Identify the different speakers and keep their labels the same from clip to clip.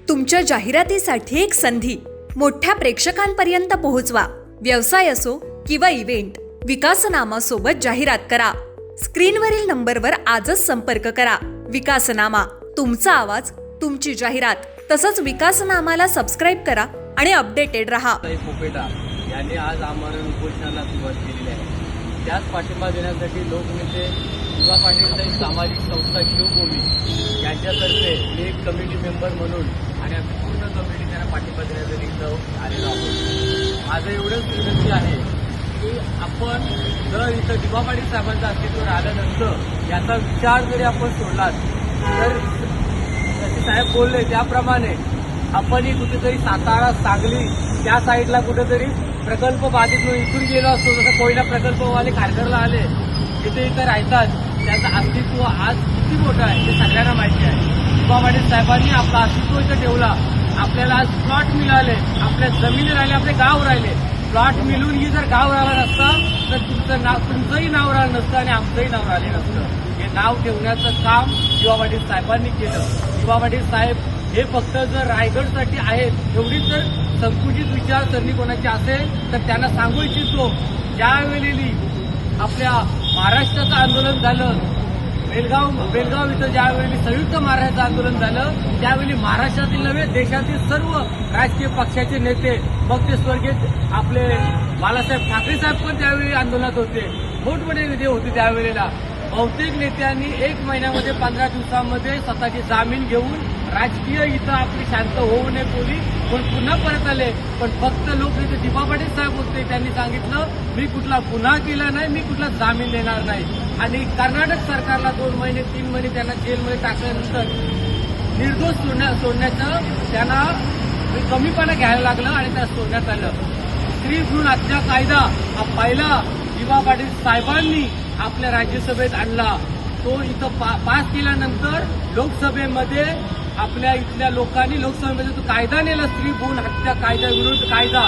Speaker 1: तुमच्या जाहिरातीसाठी एक संधी मोठ्या प्रेक्षकांपर्यंत पोहोचवा। व्यवसाय असो किंवा इव्हेंट, विकासनामा सोबत जाहिरात करा। स्क्रीनवरील नंबरवर आजच संपर्क करा। विकासनामा, तुमचा आवाज, तुमची जाहिरात। तसंच विकासनामाला सबस्क्राइब करा आणि अपडेटेड रहा।
Speaker 2: पोपेटा यांनी आज आमरण उपोषणाला सुरुवात केलेली आहे। त्याच पाठिंबा देण्यासाठी लोकनेते युवा पाटील एक सामाजिक संस्था शिवभूमी यांच्यातर्फे एक कमिटी मेंबर म्हणून आणि पूर्ण कमिटी त्यांना पाठिंबा देण्यासाठी इथं आलेलो आहोत। माझं एवढंच विनंती आहे की आपण जर इथं युवा पाटील साहेबांचं अस्तित्व राहिलं नसतं, याचा विचार जरी आपण सोडलात तर जसे साहेब बोलले त्याप्रमाणे आपणही कुठेतरी सातारा, सांगली त्या साईडला कुठेतरी प्रकल्प बाधित म्हणून इथून गेलो असतो। जसं कोयना प्रकल्पवाले खारघरला आले, जिथे इथं राहतात, त्याचं अस्तित्व आज किती मोठं आहे ते सगळ्यांना माहिती आहे। युवा पाटील साहेबांनी आपलं अस्तित्व इथं ठेवला। आपल्याला आज प्लॉट मिळाले, आपल्या जमिनी राहिले, आपले गाव राहिले। प्लॉट मिळूनही जर गाव राहिला नसता तर तुमचंही नाव राहिलं नसतं आणि आमचंही नाव राहिले नसतं। हे नाव ठेवण्याचं काम युवा पाटील साहेबांनी केलं। युवा पाटील साहेब हे फक्त जर रायगडसाठी आहेत एवढीच जर संकुचित विचारसरणी कोणाची असेल तर त्यांना सांगू इच्छितो, ज्यावेळी आपल्या महाराष्ट्राचं आंदोलन झालं, बेलगाव इथं ज्यावेळी संयुक्त महाराष्ट्राचं आंदोलन झालं, त्यावेळी महाराष्ट्रातील नव्हे देशातील सर्व राजकीय पक्षाचे नेते, मग ते स्वर्गीय आपले बाळासाहेब ठाकरे साहेब पण त्यावेळी आंदोलनात होते, मोठमोठे नेते होते त्यावेळेला। बहुतेक नेत्यांनी 1 महिन्यामध्ये 15 दिवसांमध्ये स्वतःची जामीन घेऊन राजकीय इथं आपली शांत होऊ नये पोलीस पण पुन्हा परत आले। पण फक्त लोकनेते युवा पाटील साहेब होते, त्यांनी सांगितलं मी कुठला गुन्हा केला नाही, मी कुठला जामीन देणार नाही। आणि कर्नाटक सरकारला 2 महिने 3 महिने त्यांना जेलमध्ये टाकल्यानंतर निर्दोष सोडण्याचं त्यांना कमीपणा घ्यायला लागलं आणि त्या सोडण्यात आलं। स्त्री भ्रूण हत्या कायदा हा पहिला युवा पाटील साहेबांनी आपल्या राज्यसभेत आणला। तो इथं पास केल्यानंतर लोकसभेमध्ये आपल्या इथल्या लोकांनी लोकसभेमध्ये तो कायदा नेला, स्त्री भ्रूण हत्या कायदा विरुद्ध कायदा,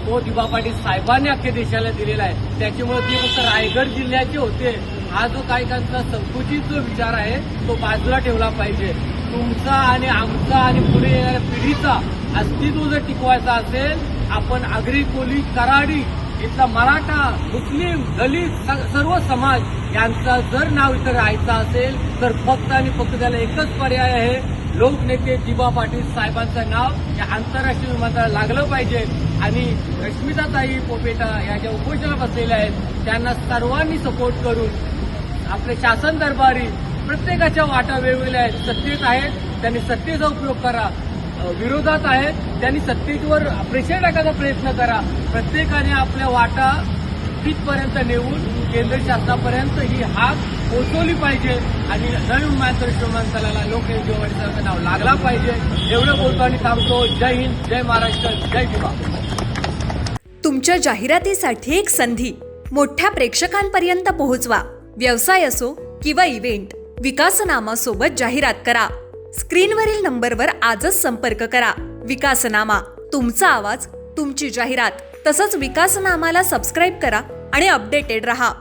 Speaker 2: तो युवा पाटील साहेबांनी अख्ख्या देशाला दिलेला आहे। त्याच्यामुळे ते फक्त रायगड जिल्ह्याचे होते। हा जो काही त्यांचा संकुचित जो विचार आहे तो बाजूला ठेवला पाहिजे। तुमचा आणि आमचा आणि पुढे येणाऱ्या पिढीचा अस्तित्व जर टिकवायचा असेल, आपण आगरी, कोली, कराडी इथला मराठा, मुस्लिम, दलित सर्व समाज यांचा जर नाव इथं राहायचं असेल तर फक्त आणि फक्त त्याला एकच पर्याय आहे, लोकनेते युवा पाटील साहेबांचं नाव या आंतरराष्ट्रीय विमानतळाला लागलं पाहिजे। आणि रश्मिताताई पोपेटा या ज्या उपोषणाला बसलेल्या आहेत त्यांना सर्वांनी सपोर्ट करून आपले शासन दरबारी प्रत्येकाच्या वाटा वेगवेगळ्या आहेत। सत्तेत आहेत त्यांनी सत्तेचा उपयोग करा, विरोधात आहेत त्यांनी सत्तेवर प्रेशर टाकायचा प्रयत्न करा। प्रत्येकाने आपल्या वाटा तिथपर्यंत नेऊन केंद्र शासनापर्यंत ही हाक पोहोचवली पाहिजे आणि नवीन विमानतळाला लोकनेते युवा पाटील साहेबांचं नाव लागला पाहिजे। एवढं बोलतो आणि थांबतो। जय हिंद, जय महाराष्ट्र, जय युवा।
Speaker 1: तुमच्या जाहिरातीसाठी एक संधी मोठ्या प्रेक्षकांपर्यंत पोहोचवा। व्यवसाय असो किंवा इव्हेंट, विकासनामा सोबत जाहिरात करा। स्क्रीनवरील नंबरवर आजच संपर्क करा। विकासनामा, तुमचा आवाज, तुमची जाहिरात। तसंच विकासनामाला सबस्क्राइब करा आणि अपडेटेड रहा।